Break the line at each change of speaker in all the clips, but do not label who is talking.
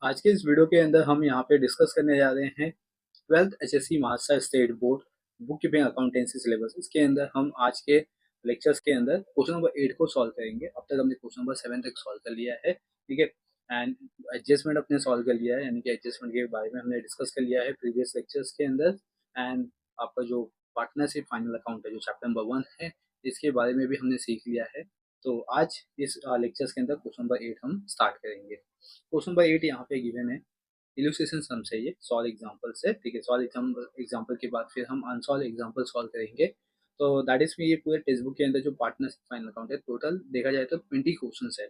आज के इस वीडियो के अंदर हम यहाँ पे डिस्कस करने जा रहे हैं 12th HSC Maharashtra state board book keeping accountancy syllabus. इसके अंदर हम आज के लेक्चर्स के अंदर क्वेश्चन नंबर 8 को सॉल्व करेंगे। अब तक हमने क्वेश्चन नंबर 7 तक सॉल्व कर लिया है, ठीक है। एंड एडजस्टमेंट अपने सॉल्व कर लिया है, यानी कि एडजस्टमेंट के बारे में हमने डिस्कस कर लिया है प्रीवियस लेक्चर्स के अंदर। एंड आपका जो पार्टनरशिप फाइनल अकाउंट है, जो चैप्टर नंबर 1 है, इसके बारे में भी हमने सीख लिया है। तो आज इस लेक्चर्स के अंदर क्वेश्चन नंबर 8 हम स्टार्ट करेंगे। क्वेश्चन नंबर 8 यहाँ पे गिवन है, इलस्ट्रेशन सम से, ये सॉल्व एग्जांपल से, ठीक है। सॉल्व एग्जांपल के बाद फिर हम अनसॉल्व एग्जांपल सॉल्व करेंगे। तो दैट इज में ये पूरे टेक्स्ट बुक के अंदर जो पार्टनरशिप फाइनल अकाउंट है, टोटल देखा जाए तो 20 क्वेश्चन है।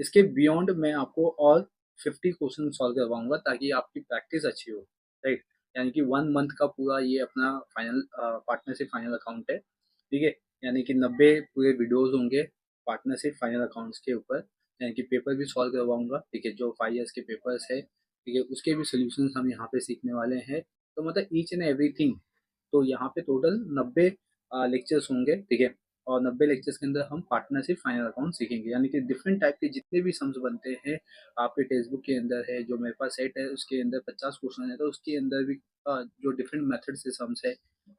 इसके बियॉन्ड मैं आपको और 50 क्वेश्चन सॉल्व करवाऊंगा ताकि आपकी प्रैक्टिस अच्छी हो, राइट। यानी कि 1 मंथ का पूरा ये अपना फाइनल पार्टनरशिप फाइनल अकाउंट है, ठीक है। यानी कि 90 पूरे वीडियोज होंगे पार्टनरशिप फाइनल अकाउंट्स के ऊपर। यानी कि पेपर भी सॉल्व करवाऊंगा, ठीक है। जो 5 ईयर्स के पेपर्स है, ठीक है, उसके भी सोल्यूशन हम यहाँ पे सीखने वाले हैं। तो मतलब ईच एंड एवरीथिंग। तो यहाँ पे टोटल 90 लेक्चर्स होंगे, ठीक है। और 90 लेक्चर्स के अंदर हम पार्टनरशिप फाइनल अकाउंट सीखेंगे, यानी कि डिफरेंट टाइप के जितने भी सम्स बनते हैं आपके टेक्स्ट बुक के अंदर है। जो मेरे पास सेट है उसके अंदर 50 क्वेश्चन है, तो उसके अंदर भी जो डिफरेंट मेथड से सम्स है,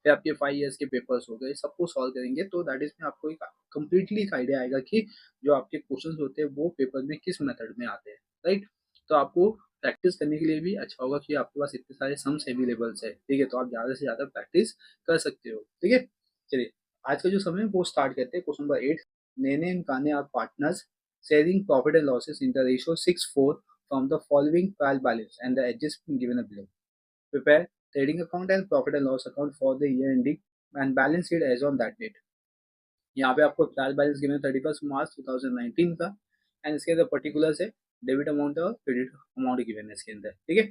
फिर आपके 5 ईयर्स के पेपर्स हो गए, सबको सॉल्व करेंगे। तो दैट इज में आपको एक कम्प्लीटली एक आइडिया आएगा कि जो आपके क्वेश्चन होते हैं वो पेपर में किस मेथड में आते हैं, राइट। तो आपको प्रैक्टिस करने के लिए भी अच्छा होगा कि आपके पास इतने सारे सम्स अवेलेबल्स है, ठीक है। तो आप ज़्यादा से ज़्यादा प्रैक्टिस कर सकते हो, ठीक है। चलिए आज का जो समय है वो स्टार्ट करते हैं। क्वेश्चन नंबर 8, नेने एंड काने are partners sharing profit and losses in the ratio 6:4 from the following trial balance and the adjustment given below. Prepare trading account and profit and loss account for the year ending and balance sheet as on that date. यहाँ पे आपको trial balance given 31 मार्च 2019 का। And इसके अंदर particulars है, debit amount और credit amount given है इसके अंदर, ठीक है।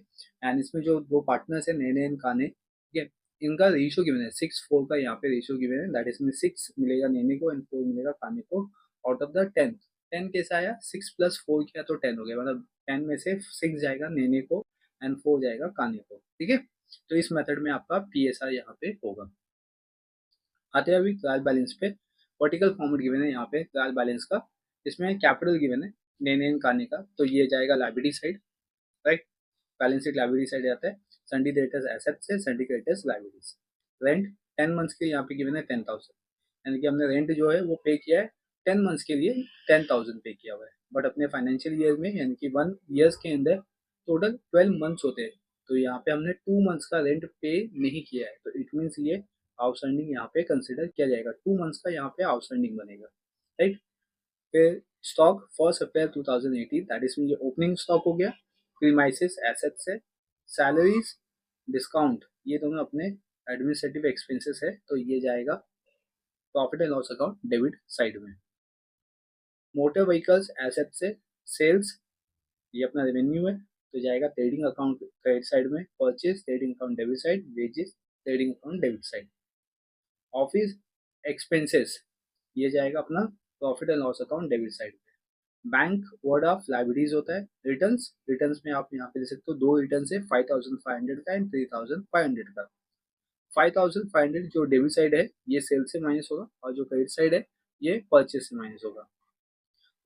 एंड इसमें जो दो पार्टनर्स है नेने एंड काने, ठीक है, इनका रेशियो गिवन है 6:4 का। यहाँ पे रेशियो गिवन है, दैट इसमें 6 मिलेगा नेने को एंड 4 मिलेगा काने को आउट ऑफ द 10। 10 कैसा आया, 6 + 4 किया तो 10 हो गया, मतलब 10 में से 6 जाएगा नेने को एंड 4 जाएगा काने को, ठीक है। तो इस मेथड में आपका PSR यहाँ पे होगा। आते हैं अभी ट्रायल बैलेंस पे। वर्टिकल फॉर्मेट गिवन है यहाँ पे ट्रायल बैलेंस का। इसमें कैपिटल गिवन है नेने एंड काने का, तो ये जाएगा liability side, right. Balance sheet liability side जाता है। सन्डी क्रेडिटर्स एसेट से, सन्डी क्रेडिटर्स लाइबिलिटीज। रेंट 10 मंथ्स के यहाँ पे गिवन है 10,000, यानी कि हमने रेंट जो है वो पे किया है 10 मंथ्स के लिए, 10,000 पे किया हुआ है। बट अपने फाइनेंशियल ईयर में, यानी कि 1 ईयर्स के अंदर टोटल 12 मंथ्स होते हैं, तो यहाँ पे हमने 2 मंथ्स का रेंट पे नहीं किया है, तो इट मीन्स ये आउटस्टैंडिंग यहाँ पे कंसिडर किया जाएगा। 2 मंथ्स का यहाँ पे आउटस्टैंडिंग बनेगा, राइट। फिर स्टॉक 1 अप्रैल 2018, दैट इज ये ओपनिंग स्टॉक हो गया। प्रीमाइसेस एसेट्स है। सैलरीज डिस्काउंट ये दोनों अपने एडमिनिस्ट्रेटिव एक्सपेंसेस है, तो ये जाएगा profit and loss account debit side में। मोटर व्हीकल्स एसेट से, सेल्स ये अपना रेवेन्यू है, तो जाएगा ट्रेडिंग अकाउंट क्रेडिट साइड में। Purchase trading account debit side, wages trading account debit side. Office expenses ये जाएगा अपना profit and loss account debit side में। बैंक वर्ड ऑफ लाइबिलिटीज होता है। रिटर्न्स, रिटर्न्स में आप यहाँ पे देख सकते हो दो रिटर्न है, 5,500 का एंड 3,500 का। 5,500 जो डेबिट साइड है ये सेल से माइनस होगा, और जो क्रेडिट साइड है ये परचेज से माइनस होगा।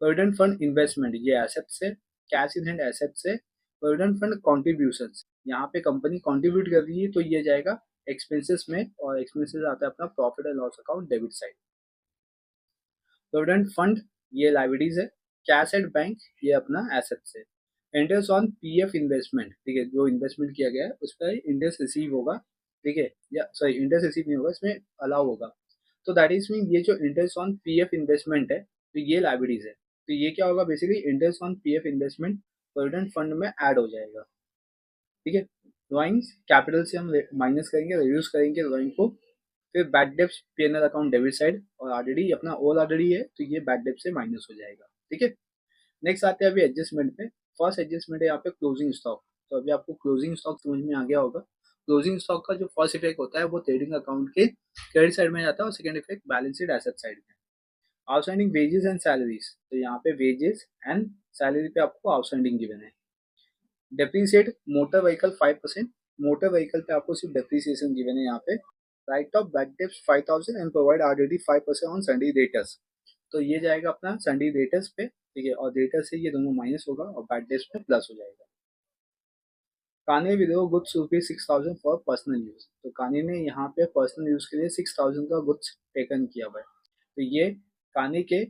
प्रोविडेंट फंड इन्वेस्टमेंट ये एसेट से, कैश इन हैंड एसेट से। प्रोविडेंट फंड कॉन्ट्रीब्यूशन यहाँ पे कंपनी कॉन्ट्रीब्यूट कर रही है, तो ये जाएगा एक्सपेंसेस में, और एक्सपेंसेस आता है अपना profit and loss account debit side. Provident fund ये लाइबिलिटीज है। कैश एट बैंक ये अपना एसेट से। इंटरेस्ट ऑन PF इन्वेस्टमेंट, ठीक है, जो इन्वेस्टमेंट किया गया है उस पर इंटरेस्ट रिसीव होगा, ठीक है, या सॉरी इंटरेस्ट रिसीव नहीं होगा, इसमें अलाउ होगा। तो दैट इज मीन ये जो इंटरेस्ट ऑन PF इन्वेस्टमेंट है, तो ये लाइबिलिटीज है। तो ये क्या होगा, basically interest on PF investment provident fund में ऐड हो जाएगा, ठीक है। ड्रॉइंग्स कैपिटल से हम माइनस करेंगे, रिड्यूस करेंगे ड्रॉइंग को। फिर bad debts P&L account debit side, और ऑलरेडी अपना ओल ऑलरेडी है, तो ये बैड डेप से माइनस हो जाएगा, ठीक है। नेक्स्ट आते हैं अभी एडजस्टमेंट पे। फर्स्ट एडजस्टमेंट है यहाँ पे क्लोजिंग स्टॉक। तो अभी आपको क्लोजिंग स्टॉक समझ में आ गया होगा। क्लोजिंग स्टॉक का जो फर्स्ट इफेक्ट होता है वो ट्रेडिंग अकाउंट के क्रेडिट साइड में जाता है, और second effect balance sheet asset side में। आउटस्टैंडिंग वेजेस एंड सैलरीज, तो यहाँ पे वेजेस एंड सैलरी पे आपको आउटस्टैंडिंग गिवन है। Depreciate motor vehicle 5%, motor vehicle पे आपको सिर्फ डेप्रीसिएशन गिवन है यहाँ पे। Write off bad debts 5,000 and provide already 5% on sundry debtors, तो ये जाएगा अपना सन्डी डेटर्स पे, ठीक है। और डेटर्स से ये दोनों माइनस होगा और बैड डेप्स पे प्लस हो जाएगा। Kane withdrew goods rupees 6,000 for personal use. तो काने ने यहाँ पे पर्सनल यूज के लिए 6,000 का गुड्स टेकन किया हुआ है, तो ये काने के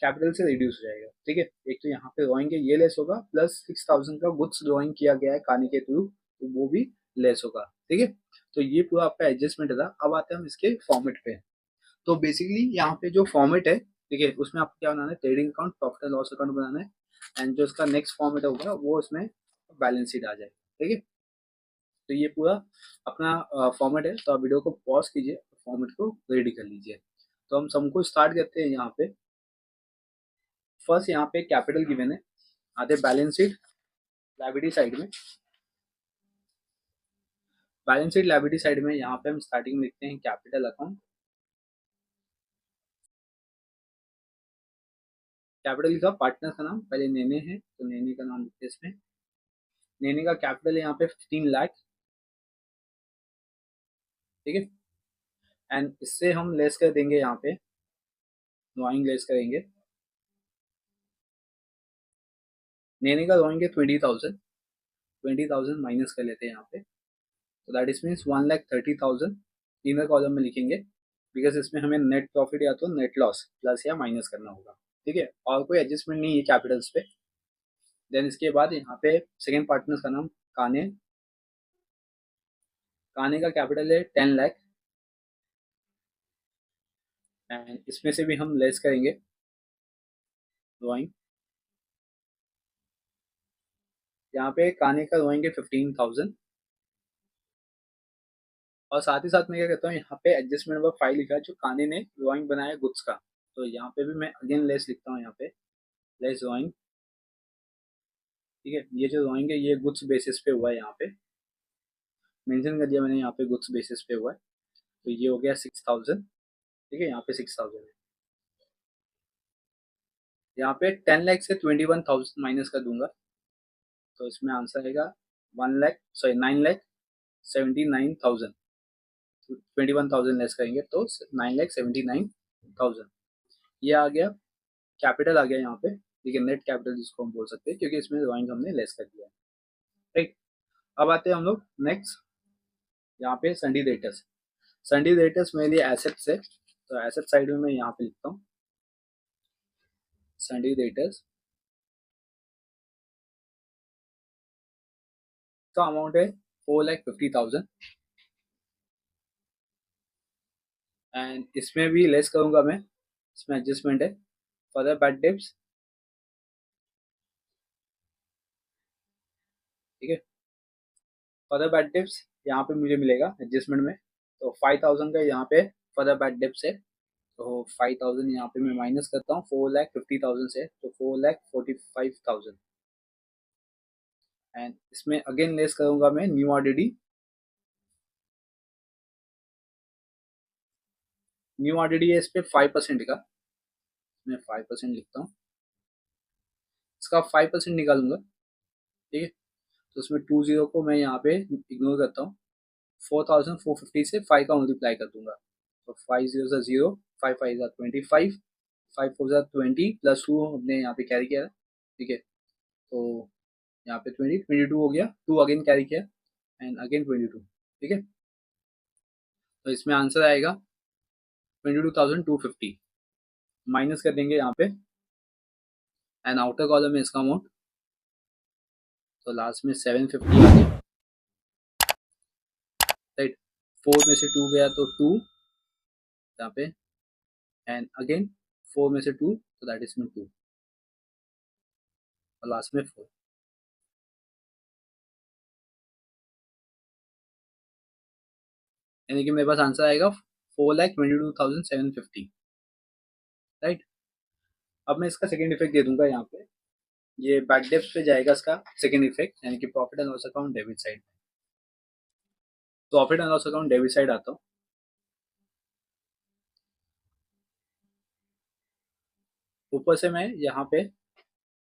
कैपिटल से रिड्यूस हो जाएगा। ठीक है, एक तो यहाँ पे ड्रॉइंग के ये लेस होगा, प्लस 6,000 का गुड्स ड्रॉइंग किया गया है काने के थ्रू, तो वो भी लेस होगा। ठीक है, तो ये पूरा आपका एडजस्टमेंट था। अब आते हैं हम इसके फॉर्मेट पे। तो बेसिकली यहाँ पे जो फॉर्मेट है, ठीक है, उसमें आपको क्या बनाना है, trading account, profit and loss account बनाना है, एंड जो इसका नेक्स्ट फॉर्मेट होगा वो उसमें बैलेंस शीट आ जाएगा। ठीक है, तो ये पूरा अपना फॉर्मेट है। तो आप वीडियो को पॉज कीजिए, फॉर्मेट को रेडी कर लीजिए। तो हम सबको स्टार्ट करते हैं। यहाँ पे फर्स्ट यहाँ पे कैपिटल गिवन है, आते बैलेंस शीट लायबिलिटी साइड में। बैलेंस शीट लायबिलिटी साइड में यहाँ पे हम स्टार्टिंग में लिखते हैं कैपिटल अकाउंट। कैपिटल लिखा, पार्टनर का नाम पहले नेने है, तो नेने का नाम लिखते हैं इसमें। नेने का कैपिटल यहाँ पे 15 लाख। ठीक है, एंड इससे हम लेस कर देंगे, यहाँ पे ड्रॉइंग लेस करेंगे। नेने का ड्रॉइंग है 20,000, 20,000 माइनस कर लेते हैं यहाँ पे, तो that is means 1,30,000 inner column में लिखेंगे, बिकॉज इसमें हमें नेट प्रॉफिट या तो नेट लॉस प्लस या माइनस करना होगा। ठीक है, और कोई एडजस्टमेंट नहीं है कैपिटल्स पे। देन इसके बाद यहाँ पे सेकेंड पार्टनर का नाम काने। काने का कैपिटल है 10 लाख, एंड इसमें से भी हम लेस करेंगे ड्रॉइंग। यहाँ पे काने का ड्रॉइंग है 15,000, और साथ ही साथ मैं क्या कहता हूँ, यहाँ पे एडजस्टमेंट नंबर 5 लिखा है, जो काने ने ड्रॉइंग बनाया गुड्स का, तो यहाँ पे भी मैं अगेन लेस लिखता हूँ, यहाँ पे लेस ड्रॉइंग। ठीक है, ये जो ड्रॉइंग है ये गुड्स बेसिस पे हुआ है, यहाँ पे मेंशन कर दिया मैंने, यहाँ पे गुड्स बेसिस पे हुआ है, तो ये हो गया 6,000। ठीक है, यहाँ पे 6,000 है। यहाँ पे 10 लाख से 21,000 माइनस कर दूंगा, तो इसमें आंसर आएगा 1 लाख, सॉरी 9,79,000। 21,000 लेस करेंगे तो 9,79,000। ये आ गया, कैपिटल आ गया यहाँ पे। ठीक है, नेट कैपिटल जिसको हम बोल सकते हैं, क्योंकि इसमें ड्रॉइंग हमने लेस कर दिया है। ठीक, अब आते हैं हम लोग नेक्स्ट, यहाँ पे संडी डेटर्स। संडी डेटर्स मेरे लिए एसेट्स है, तो एसेट साइड में मैं यहाँ पे लिखता हूँ संडी डेटर्स का अमाउंट है 4,50,000, एंड इसमें भी लेस करूंगा मैं, इसमें एडजस्टमेंट है फर्दर बैड डेब्ट्स। ठीक है, फर्दर बैड डेब्ट्स यहाँ पे मुझे मिलेगा एडजस्टमेंट में, तो 5,000 का यहाँ पे फर्दर बैड डेब्ट्स है, तो 5,000 यहाँ पे मैं माइनस करता हूँ 4,50,000 से, तो 4,45,000, एंड इसमें अगेन लेस करूंगा मैं न्यू आरडीडी। न्यू आरडीडी है इस पे 5% का, मैं 5% लिखता हूँ, इसका 5% निकालूंगा। ठीक है, तो उसमें 20 को मैं यहाँ पे इग्नोर करता हूँ, 4,450 से 5 का मल्टीप्लाई कर दूंगा, तो 5 0 5 5 25, 5 4 20 प्लस 2 हमने यहाँ पे कैरी किया। ठीक है, तो यहाँ पे 22 हो गया, 2 अगेन कैरी किया, एंड अगेन 22। ठीक है, तो इसमें आंसर आएगा 22,250, माइनस कर देंगे यहाँ पे, एंड आउटर कॉलम में इसका अमाउंट, तो लास्ट में 750 आ गया। राइट, 4 में से 2 गया तो 2 यहाँ पे, एंड अगेन 4 में से 2, तो दैट इज में 2, और लास्ट में 4। यानी कि मेरे पास आंसर आएगा 4,22,750। राइट, अब मैं इसका सेकेंड इफेक्ट दे दूंगा यहाँ पे, ये बैक डेप्थ पे जाएगा इसका सेकेंड इफेक्ट, यानी कि profit and loss account debit side. Profit and loss account debit side आता हूँ, ऊपर से मैं यहाँ पे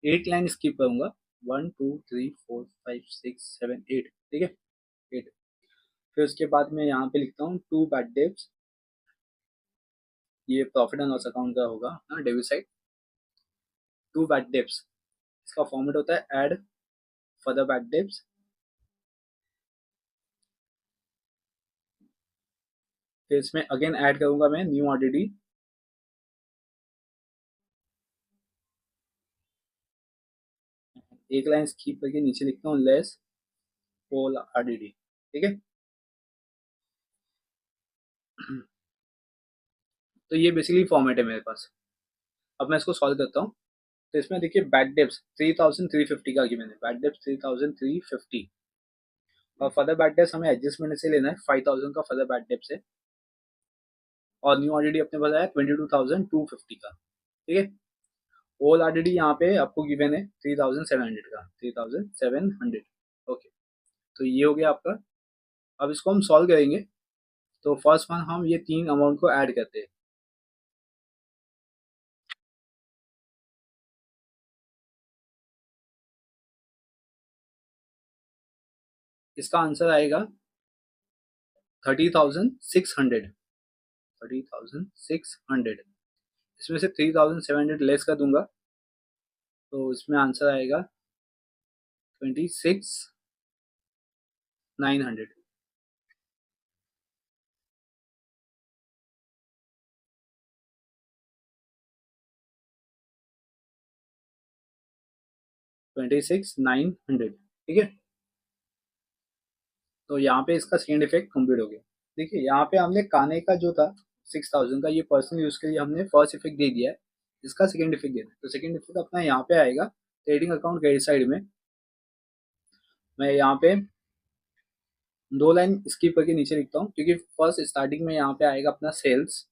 8 लाइन स्किप करूंगा, 1 2 3 4 5 6 7 8। ठीक है, 8, फिर उसके बाद मैं यहाँ पे लिखता हूँ 2 बैड डेब्ट्स, ये प्रॉफिट एंड लॉस अकाउंट का होगा ना डेबिट साइड। 2 बैड डेब्ट्स, इसका फॉर्मेट होता है ऐड फर्दर बैड डेब्ट्स, फिर इसमें अगेन ऐड करूंगा मैं न्यू आरडीडी, एक लाइन स्कीप करके नीचे लिखता हूँ लेस होल आरडीडी। ठीक है, तो ये बेसिकली फॉर्मेट है मेरे पास। अब मैं इसको सॉल्व करता हूँ। तो इसमें देखिए बैड डेप्स 3350 का, मैंने बैड डेप्स 3350, और फर्दर बैड डेप्स हमें एडजस्टमेंट से लेना है 5000 का फर्दर बैड डेप्स है, और न्यू ऑलरेडी अपने पास आया 22,250 का। ठीक है, ओल ऑलरेडी यहाँ पे आपको गिवन है 3700 का, 3700। ओके, तो ये हो गया आपका। अब इसको हम सॉल्व करेंगे। तो फर्स्ट वन हम ये तीन अमाउंट को ऐड करते हैं। इसका आंसर आएगा 30,600, 30,600। इसमें से 3,700 लेस कर दूंगा, तो इसमें आंसर आएगा 26,900। 26,900। ठीक है, तो यहाँ पे इसका सेकेंड इफेक्ट कंप्लीट हो गया। देखिए यहाँ पे हमने काने का जो था 6,000 का, ये पर्सनल यूज के लिए हमने फर्स्ट इफेक्ट दे दिया है। इसका सेकेंड इफेक्ट देना है, तो सेकेंड इफेक्ट अपना यहाँ पे आएगा ट्रेडिंग अकाउंट क्रेडिट साइड में। मैं यहाँ पे दो लाइन स्किप करके नीचे लिखता हूँ, क्योंकि फर्स्ट स्टार्टिंग में यहाँ पे आएगा अपना सेल्स,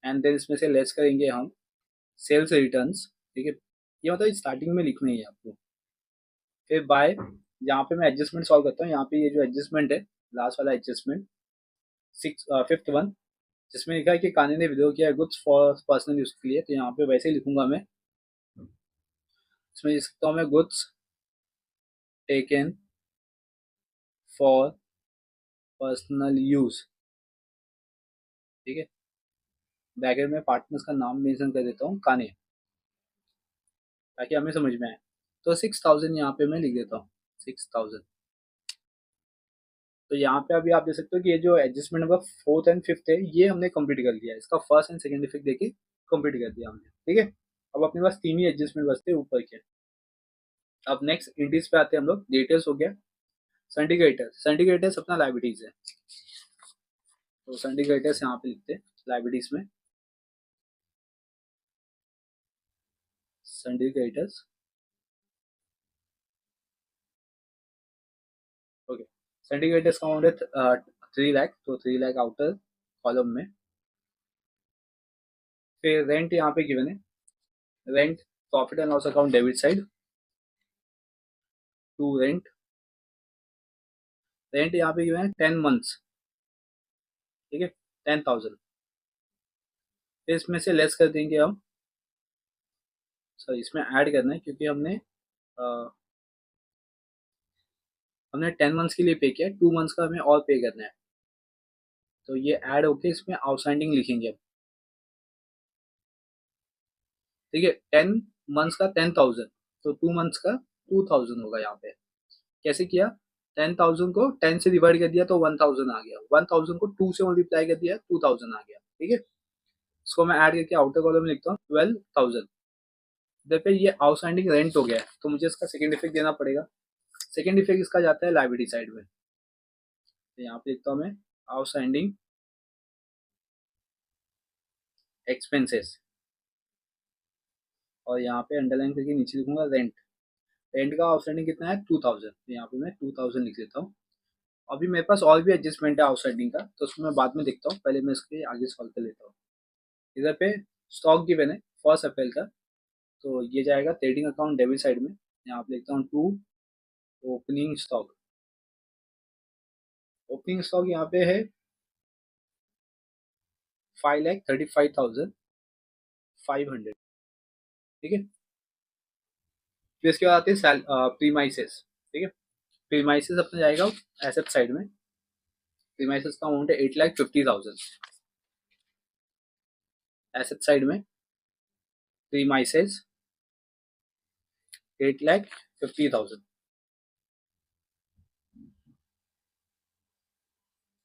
एंड देन इसमें से लेस करेंगे हम सेल्स रिटर्न्स। ठीक है, ये मतलब स्टार्टिंग में लिखना ही है आपको। फिर बाय, यहाँ पे मैं एडजस्टमेंट सॉल्व करता हूँ। यहाँ पे ये जो एडजस्टमेंट है, लास्ट वाला एडजस्टमेंट, सिक्स फिफ्थ वन, जिसमें लिखा है कि काने ने विड्रॉ किया गुड्स फॉर पर्सनल यूज के लिए, तो यहाँ पे वैसे ही लिखूंगा मैं। इसमें लिख सकता हूँ मैं goods taken for personal use. ठीक है, ब्रैकेट में पार्टनर्स का नाम मेंशन कर देता हूँ काने, ताकि हमें समझ में आए। तो 6,000 यहाँ पे मैं लिख देता हूँ, 6,000। तो यहाँ पे अभी आप देख सकते हो कि ये जो adjustment number fourth and fifth है, ये हमने कंप्लीट कर दिया है। इसका फर्स्ट एंड सेकंड इफेक्ट देके कंप्लीट कर दिया हमने। ठीक है, अब अपने पास तीन ही एडजस्टमेंट बचते हैं ऊपर के। अब नेक्स्ट इंडीज पे आते हैं हम लोग। डिटेल्स हो गया, सिंडिकेटर्स, सिंडिकेटर्स अपना लाइबिलिटीज है, तो सिंडिकेटर्स यहाँ पे लिखते हैं लाइबिलिटीज में, सिंडिकेटर्स। ओके, सिंडिकेटर्स का अमाउंट है 3 लाख, तो 3 लाख आउटर कॉलम में। फिर रेंट यहाँ पे गिवन है, rent profit and loss account debit side to rent. Rent यहाँ पे गिवन है 10 मंथ्स। ठीक है, 10,000। फिर इसमें से लेस कर देंगे हम, सॉरी इसमें ऐड करना है, क्योंकि हमने 10 मंथ्स के लिए पे किया, 2 मंथ्स का हमें और पे करना है। तो ये ऐड होके इसमें आउटस्टैंडिंग लिखेंगे हम। ठीक है, 10 मंथ्स का 10,000, तो 2 मंथ्स का 2,000 होगा यहाँ पे। कैसे किया, 10,000 को 10 से डिवाइड कर दिया तो 1,000 आ गया, 1,000 को 2 से मल्टीप्लाई कर दिया 2,000 आ गया। ठीक है, इसको मैं ऐड करके आउटर कॉलम में लिखता हूँ 12,000। देखिए ये आउटस्टैंडिंग रेंट हो गया है, तो मुझे इसका सेकंड इफेक्ट देना पड़ेगा। सेकंड इफेक्ट इसका जाता है लाइबिलिटी साइड में, तो यहाँ पे लिखता हूँ मैं आउटस्टैंडिंग एक्सपेंसेस, और यहाँ पे अंडरलाइन करके नीचे लिखूंगा रेंट। रेंट का आउटस्टैंडिंग कितना है 2,000, तो यहाँ पे मैं 2,000 लिख देता हूँ। अभी मेरे पास और भी एडजस्टमेंट है आउटस्टैंडिंग का, तो उसको मैं बाद में देखता हूँ, पहले मैं इसके आगे सॉल्व कर लेता हूँ। इधर पे स्टॉक गिवन है फर्स्ट अप्रैल का, तो ये जाएगा ट्रेडिंग अकाउंट डेबिट साइड में। यहाँ पे लिखता हूँ to opening stock. Opening stock यहाँ पे है 5,35,500। ठीक है, फिर इसके बाद आते हैं प्रीमाइसेस। ठीक है, प्रीमाइसेस अपना जाएगा एसेट साइड में। प्रीमाइसेस का अमाउंट है 8,50,000 एसेट साइड में। प्रीमाइसेस 8,50,000।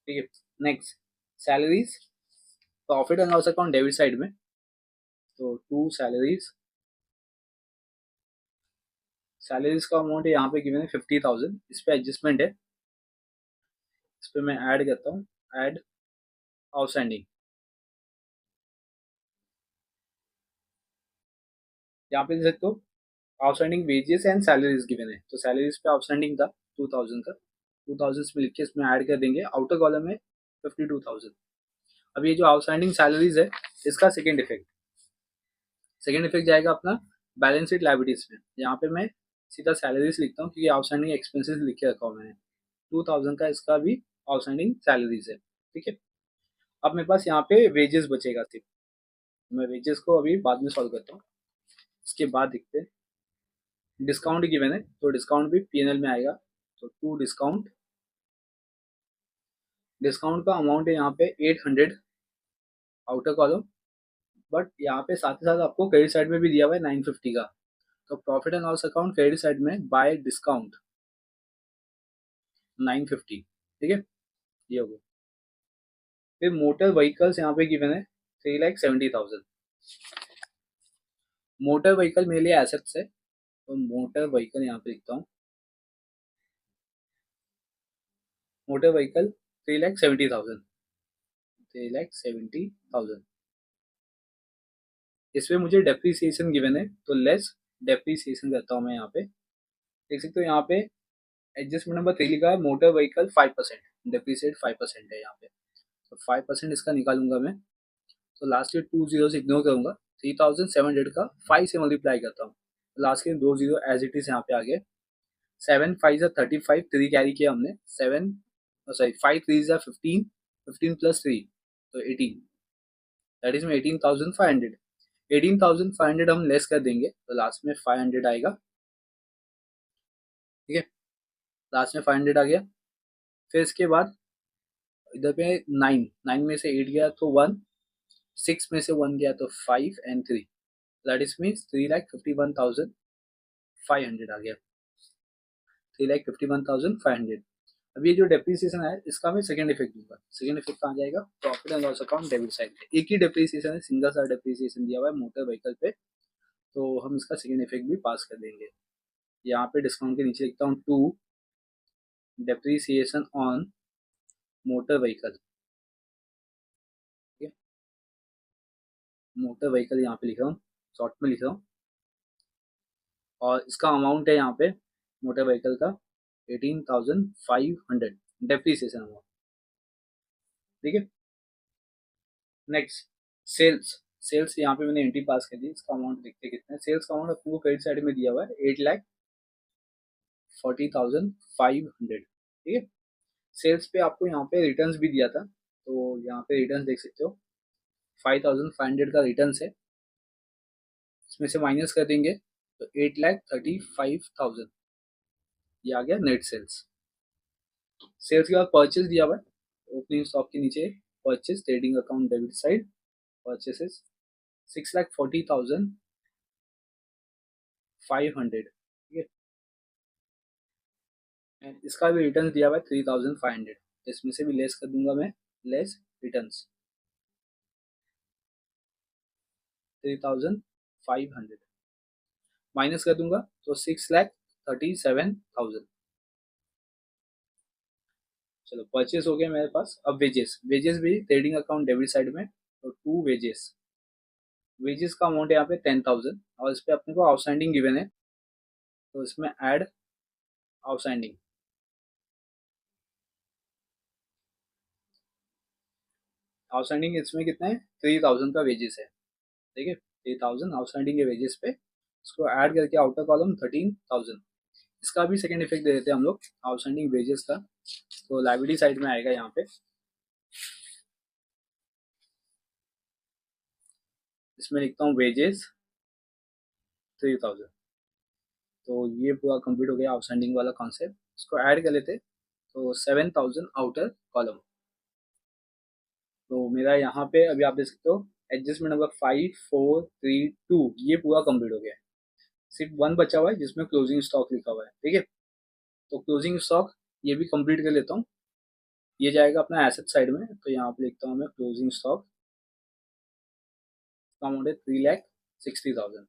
ठीक है, next salaries, profit and loss account debit side में, तो टू सैलरीज, सैलरीज का अमाउंट यहाँ पे गिवन है 50,000, इस पे एडजस्टमेंट है, इस पे मैं ऐड करता हूँ, ऐड आउटस्टैंडिंग। यहाँ पे देख सकते हो outstanding wages and salaries given है, तो सैलरीज पे आउटस्टैंडिंग था 2,000 का, 2,000 में लिख के इसमें ऐड कर देंगे, आउटर कॉलम में 52,000। अब ये जो आउटस्टैंडिंग सैलरीज है इसका सेकेंड इफेक्ट जाएगा अपना बैलेंस शीट लायबिलिटीज में। यहाँ पे मैं सीधा सैलरीज लिखता हूँ क्योंकि आउटस्टैंडिंग एक्सपेंसेस लिख के रखा हूँ मैंने, 2,000 का इसका भी आउटस्टैंडिंग सैलरीज है, ठीक है। अब मेरे पास यहाँ पे वेजेस बचेगा सिर्फ, मैं वेजेस को अभी बाद में सॉल्व करता हूँ। इसके बाद देखते हैं डिस्काउंट गिवन है, तो डिस्काउंट भी पीएनएल में आएगा, तो टू डिस्काउंट, डिस्काउंट का अमाउंट है यहाँ पे 800 आउटर कॉलम, बट यहाँ पे साथ ही साथ आपको क्रेडिट साइड में भी दिया हुआ है 950 का, तो profit and loss account credit side में बाय डिस्काउंट 950, ठीक है, ये हो गया। फिर मोटर व्हीकल्स यहाँ पे गिवन है 3,70,000, मोटर व्हीकल मेरे लिए एसेट्स है, तो मोटर व्हीकल यहाँ पे लिखता हूँ, मोटर व्हीकल 3,70,000, 3,70,000, इसमें मुझे डेप्रीसिएशन गिवन है, तो लेस डेप्रीसिएशन करता हूँ मैं यहाँ पे, देख सकते हो यहाँ पे एडजस्टमेंट नंबर 3 लिखा है, मोटर व्हीकल 5%, डेप्रीसिएट 5% है यहाँ पे, तो 5% इसका निकालूंगा मैं, तो लास्ट के 2 जीरो से इग्नोर करूंगा, 3,700 का 5 से मल्टीप्लाई करता हूँ, लास्ट के 2 जीरो एज इट इज यहाँ पे आ गए, 7 5 जा 35, 3 कैरी किया हमने, 7 सॉरी 5 3 जा 15, 15 प्लस 3 तो 18, दैट इज में 18,500, 18,500 हम लेस कर देंगे तो लास्ट में 500 आएगा, ठीक है, लास्ट में 500 आ गया। फिर इसके बाद इधर पे 9, 9 में से 8 गया तो 1, 6 में से 1 गया तो 5 एंड 3, दैट इज मीन्स 3,51,500 आ गया, 3,51,500। अब ये जो डेप्रीसिएशन है इसका मैं सेकंड इफेक्ट दूंगा, सेकंड इफेक्ट कहाँ जाएगा, profit and loss account debit side पे, एक ही डेप्रीसिएशन है, सिंगल सा डेप्रीसिएशन दिया हुआ है मोटर व्हीकल पे, तो हम इसका सेकंड इफेक्ट भी पास कर देंगे। यहाँ पे डिस्काउंट के नीचे लिखता हूँ to depreciation on motor vehicle, ठीक है, मोटर व्हीकल यहाँ पे लिख रहा हूँ, शॉर्ट में लिख रहा हूँ, और इसका अमाउंट है यहाँ पे मोटर व्हीकल का 18,500 डेप्रीसिएशन अमाउंट, ठीक है। नेक्स्ट सेल्स, सेल्स यहाँ पे मैंने एंट्री पास कर दी, इसका अमाउंट देखते कितना है, सेल्स का अमाउंट अपने को क्रेडिट साइड में दिया हुआ है 8,40,500, ठीक है। सेल्स पे आपको यहाँ पे रिटर्न्स भी दिया था, तो यहाँ पे रिटर्न्स देख सकते हो 5,500 का रिटर्न्स है, इसमें से माइनस कर देंगे तो 8,35,000, ये आ गया नेट सेल्स। सेल्स के बाद परचेज दिया हुआ है, ओपनिंग स्टॉक के नीचे purchase trading account debit side, purchases 6,40,500, ठीक है, एंड इसका भी रिटर्न दिया हुआ है 3,500, इसमें से भी लेस कर दूंगा मैं, लेस रिटर्न्स 3,500 माइनस कर दूंगा तो 6,37,000। चलो परचेस हो गया मेरे पास। अब वेजेस, वेजेस भी ट्रेडिंग अकाउंट डेबिट साइड में, तो टू वेजेस, वेजेस का अमाउंट यहाँ पे 10,000 और इस पे अपने को आउटस्टैंडिंग गिवन है, तो इसमें ऐड आउटस्टैंडिंग, आउटस्टैंडिंग इसमें कितना है 3,000 का वेजेस है, ठीक है, 3,000 आउटस्टैंडिंग के वेजेस पे इसको ऐड करके आउटर कॉलम 13,000, इसका भी सेकेंड इफेक्ट दे देते हैं हम लोग आउटस्टैंडिंग वेजेस का, तो लाइबिलिटी साइड में आएगा यहाँ पे, इसमें लिखता हूँ वेजेस 3,000, तो ये पूरा कंप्लीट हो गया आउटस्टैंडिंग वाला कॉन्सेप्ट, इसको ऐड कर लेते तो 7,000 आउटर कॉलम, तो मेरा यहाँ पे अभी आप देख सकते हो एडजस्टमेंट नंबर 5,4,3,2 ये पूरा कंप्लीट हो गया है, सिर्फ वन बचा हुआ है जिसमें क्लोजिंग स्टॉक लिखा हुआ है, ठीक है, तो क्लोजिंग स्टॉक ये भी कंप्लीट कर लेता हूँ। ये जाएगा अपना एसेट साइड में, तो यहाँ पे लिखता हूँ मैं क्लोजिंग स्टॉक का अमाउंट है 3,60,000।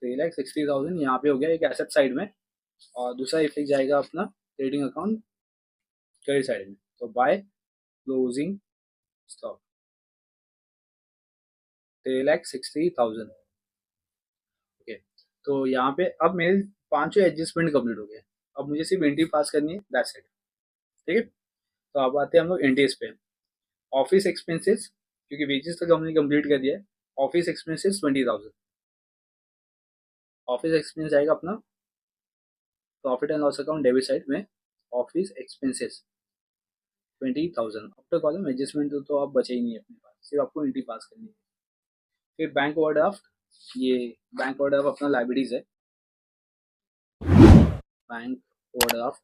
3,60,000 यहाँ पे हो गया एक एसेट साइड में, और दूसरा इफेक्ट जाएगा अपना ट्रेडिंग अकाउंट क्रेडिट साइड में। तो बाय क्लोजिंग स्टॉक 3,60,000। ओके, तो यहाँ पे अब मेरे पांचों एडजस्टमेंट कंप्लीट हो गए। अब मुझे सिर्फ एंट्री पास करनी है, दैट्स इट। ठीक है, तो अब आते हैं हम लोग एंट्रीज पे। ऑफिस एक्सपेंसेस, क्योंकि वेजेस तक हमने कंप्लीट कर दिया है। Office expenses 20,000। ऑफिस एक्सपेंस जाएगा अपना profit and loss account debit side में, office expenses 20,000। After column adjustment तो अब बचे ही नहीं है अपने पास, सिर्फ आपको एंट्री पास करनी है। फिर बैंक ओवरड्राफ्ट, ये बैंक ओवरड्राफ्ट अपना लाइबिलिटीज है। बैंक ओवरड्राफ्ट,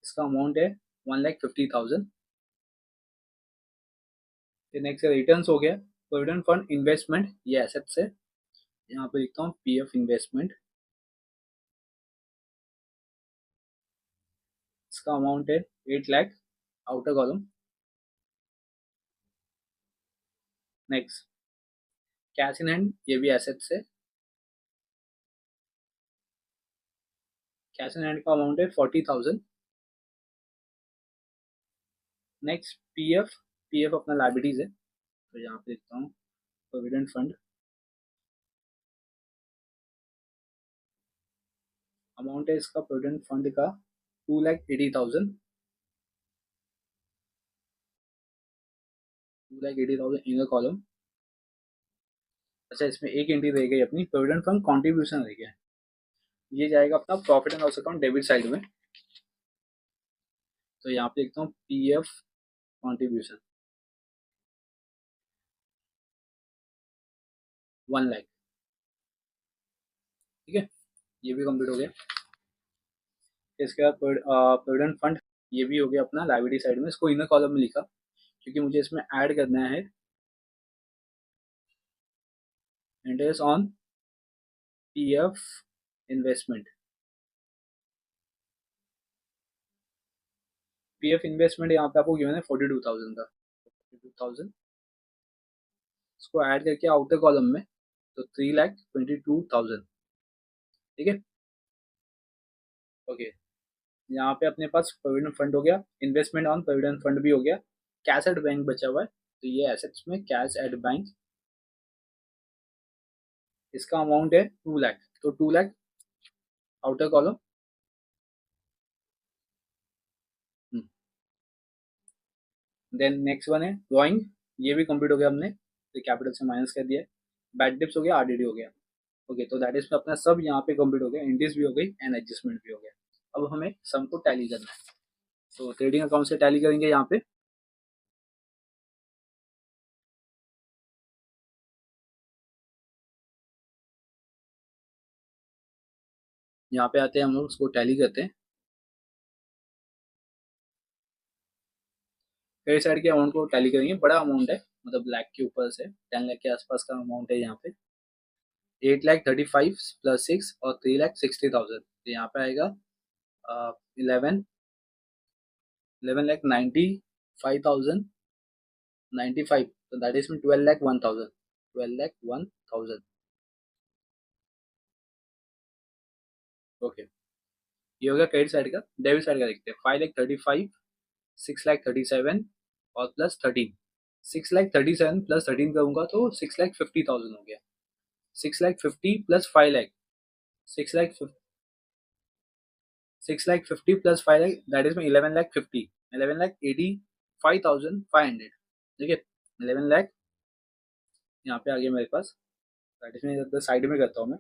इसका अमाउंट है 1,50,000। फिर नेक्स्ट रिटर्न हो गया। प्रोविडेंट फंड इन्वेस्टमेंट, ये एसेट्स है। यहाँ पे लिखता हूँ पीएफ इन्वेस्टमेंट, इसका अमाउंट है 8 lakh, outer column. Next cash in hand, ये भी एसेट्स है। कैश इन हैंड का अमाउंट है 40,000। नेक्स्ट पीएफ, पीएफ अपना लाइबिलिटीज है, तो यहाँ पे लिखता हूँ प्रोविडेंट फंड, अमाउंट है इसका प्रोविडेंट फंड का 2,80,000। 2,80,000 इन कॉलम। अच्छा, इसमें एक एंट्री रह गई अपनी, प्रोविडेंट फंड कॉन्ट्रीब्यूशन रह गया। ये जाएगा अपना profit and loss account debit side में, तो यहाँ पे लिखता हूँ पीएफ कॉन्ट्रीब्यूशन 1 लाख। ठीक है, ये भी कंप्लीट हो गया। इसके बाद प्रोविडेंट फंड, ये भी हो गया अपना लाइबिलिटी साइड में। इसको इनर कॉलम में लिखा क्योंकि मुझे इसमें ऐड करना है interest on PF investment. PF investment यहाँ पे आपको गिवन है 42,000 का, 42,000 इसको ऐड करके आउटर कॉलम में, तो 3,22,000। ठीक है, ओके। यहाँ पे अपने पास प्रोविडेंट फंड हो गया, इन्वेस्टमेंट ऑन प्रोविडेंट फंड भी हो गया। कैश एट बैंक बचा हुआ है, तो ये एसेट्स में कैश एट बैंक, इसका अमाउंट है 2 लाख, तो 2 lakh outer column. Then next one है ड्राइंग, ये भी कंप्लीट हो गया हमने, तो कैपिटल से माइनस कर दिया। बैड डिप्स हो गया, आरडीडी हो गया। ओके, तो दैट इज अपना सब यहाँ पे कंप्लीट हो गया, इंट्रीज भी हो गई एंड एडजस्टमेंट भी हो गया। अब हमें सम को टैली करना है, तो ट्रेडिंग अकाउंट से टैली करेंगे। यहाँ पे आते हैं हम लोग, उसको टैली करते हैं। क्रेडिट साइड के अमाउंट को टैली करेंगे, बड़ा अमाउंट है, मतलब लाख के ऊपर से 10 लाख के आसपास का अमाउंट है यहाँ पे। 8,35,000 प्लस 6 और 3,60,000, तो यहाँ पे आएगा 11,90,5,000 95, तो दैट इज में 12,01,000, 12,01,000। ओके, ये हो गया क्रेडिट साइड का। डेबिट साइड का देखते हैं। 5,35,000, 6,37,000 और प्लस 13। 6,37,000 प्लस 13 करूंगा तो 6,50,000 हो गया। 6,50,000 प्लस 5,00,000, 6,50,000, 6,50,000 प्लस 5,00,000 दैट इज में 11,50,000, 11,85,500। ठीक है, 11,00,000 यहाँ पे आ गया मेरे पास, दैट इज में साइड में करता हूँ मैं।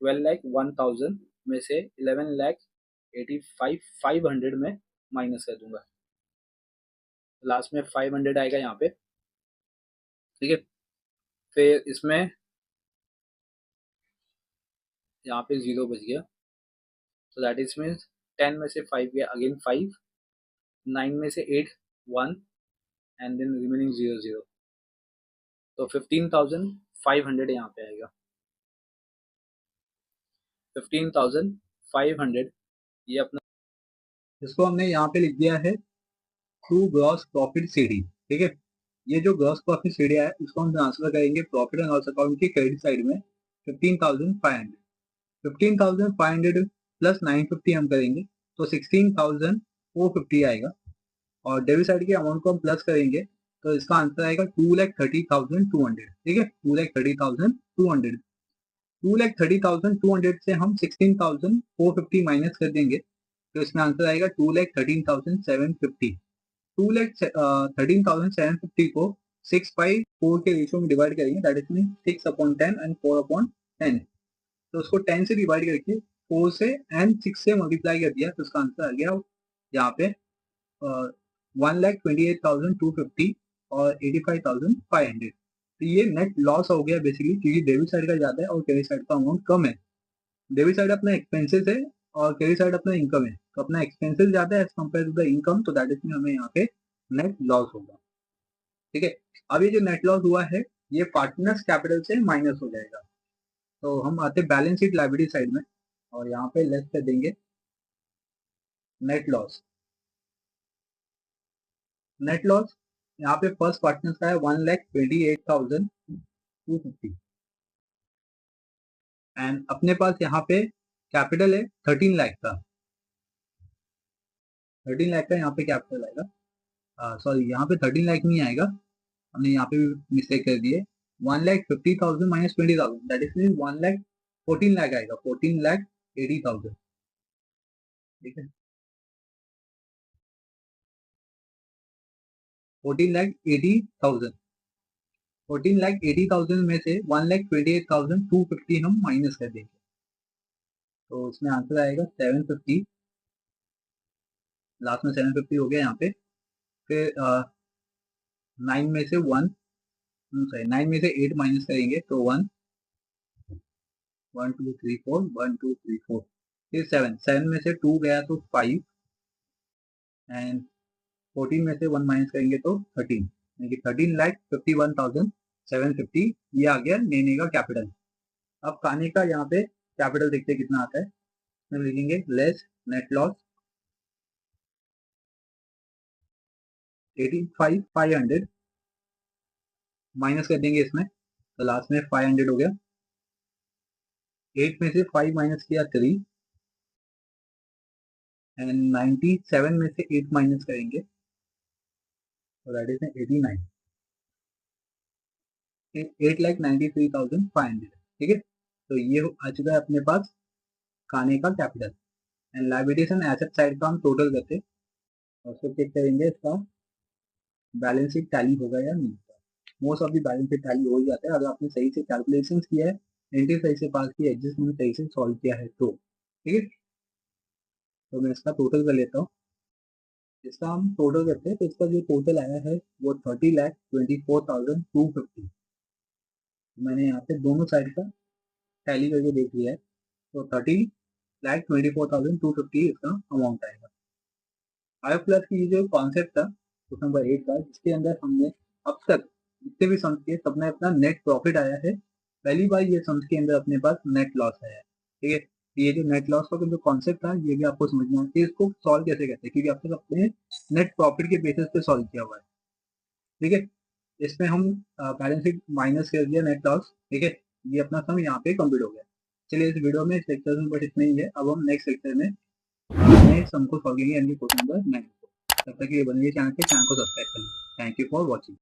12,01,000 में से 11,85,500 में माइनस कर दूंगा, लास्ट में 500 आएगा यहाँ पे। ठीक है, फिर इसमें यहाँ पे जीरो बच गया, तो दैट इज मीन्स 10 में से 5 गया, अगेन 5, 9 में से 8, 1 एंड देन रिमेनिंग 0 0, तो 15,500 यहाँ पे आएगा। 15,500 ये अपना, इसको हमने यहाँ पे लिख दिया है टू ग्रॉस प्रॉफिट सीडी। ठीक है, ये जो ग्रॉस प्रॉफिट सीडी है इसको हम ट्रांसफर करेंगे प्रॉफिट एंड लॉस अकाउंट की क्रेडिट साइड में 15,500। 15,500 प्लस 950 हम करेंगे तो 16,450 आएगा, और डेबिट साइड के अमाउंट को हम प्लस करेंगे तो इसका आंसर आएगा 2,30,200। ठीक है, 2,30,200। 2,30,200 से हम 16,450 माइनस कर देंगे तो इसमें आंसर आएगा 2,13,750। 2,13,750 को 6/4 के रेशियो में डिवाइड करेंगे, दैट इज मीन 6/10 एंड 4/10। तो उसको 10 से डिवाइड करके 4 से एंड 6 से मल्टीप्लाई कर दिया तो उसका आंसर आ गया यहाँ पे 1,28,250 और 85,500। तो ये नेट लॉस हो गया बेसिकली, क्योंकि डेबिट साइड का ज्यादा है और क्रेडिट साइड का अमाउंट कम है। डेबिट साइड अपना एक्सपेंसेस है और क्रेडिट साइड अपना इनकम है, तो अपना एक्सपेंसेस ज्यादा है as compare to the income, तो दैट इज मीन हमें यहाँ पे नेट लॉस होगा। ठीक है, अब ये जो नेट लॉस हुआ है ये पार्टनर्स कैपिटल से माइनस हो जाएगा। तो हम आते बैलेंस शीट लायबिलिटी साइड में और यहाँ पे लेस कर देंगे नेट लॉस। नेट लॉस यहाँ पे फर्स्ट पार्टनर्स का है 1,28,250 एंड अपने पास यहाँ पे कैपिटल है 13 लाख का। 13 लाख का यहाँ पे कैपिटल आएगा, सॉरी यहाँ पे 13 लाख नहीं आएगा, हमने यहाँ पे भी मिस्टेक कर दी है। 1,50,000 minus 20,000 that is mean 14 lakh आएगा, 14,80,000। ठीक है, 14,80,000। 14,80,000 में से 1,28,250 हम माइनस कर देंगे तो उसमें आंसर आएगा 750। लास्ट में 750 हो गया यहाँ पे। फिर 9 में से 1 सॉरी 9 में से 8 माइनस करेंगे तो 1 1 2 3 4 1 2 3 4, फिर 7 में से 2 गया तो 5 एंड 14 में से 1 माइनस करेंगे तो 13, यानी कि 13,51,750 ये आ गया लेने का कैपिटल। अब खाने का यहाँ पे कैपिटल देखते कितना आता है, इसमें लिखेंगे लेस नेट लॉस 85,500 माइनस कर देंगे इसमें तो लास्ट में 500 हो गया। 8 में से 5 माइनस किया 3 एंड 97 में से 8 माइनस करेंगे तो दैट इज 89, 8,93,500। ठीक है, तो ये आ चुका है अपने पास खाने का capital. And liabilities and asset side का हम टोटल करते और उसको चेक करेंगे इसका बैलेंस शीट टैली होगा या नहीं। Most of the balance sheet tally हो ही जाता है अगर आपने सही से कैलकुलेशंस किया है, एंट्री सही से पास किया, एडजस्टमेंट सही से सॉल्व किया है तो। ठीक है, तो मैं इसका टोटल कर लेता हूँ। इसका हम टोटल करते हैं तो इसका जो टोटल आया है वो 30,24,250। मैंने यहाँ पे दोनों साइड का टैली करके देख लिया है तो 30,24,250 इसका अमाउंट आएगा। आई प्लस की जो कॉन्सेप्ट था क्वेश्चन नंबर 8 का, जिसके अंदर हमने अब तक जितने भी सम्स किए सब में अपना नेट प्रॉफिट आया है, पहली बार ये सम्स के अंदर अपने पास नेट लॉस आया है। ठीक है, ये जो नेट लॉस का जो कॉन्सेप्ट था ये भी आपको समझना है कि इसको सॉल्व कैसे करते हैं, क्योंकि आप तक अपने नेट प्रॉफिट के बेसिस पे सॉल्व किया हुआ है। ठीक है, इसमें हम बैलेंस शीट माइनस कर दिया नेट लॉस। ठीक है, ये अपना सम यहाँ पे कंप्लीट हो गया। चलिए इस वीडियो में इस लेक्चर में बस इतना ही है। अब हम नेक्स्ट लेक्चर में नए सम को सॉल्व करेंगे यानी क्वेश्चन नंबर 9 को। तब तक ये बनिए चैनल को सब्सक्राइब कर लीजिए। Thank you for watching.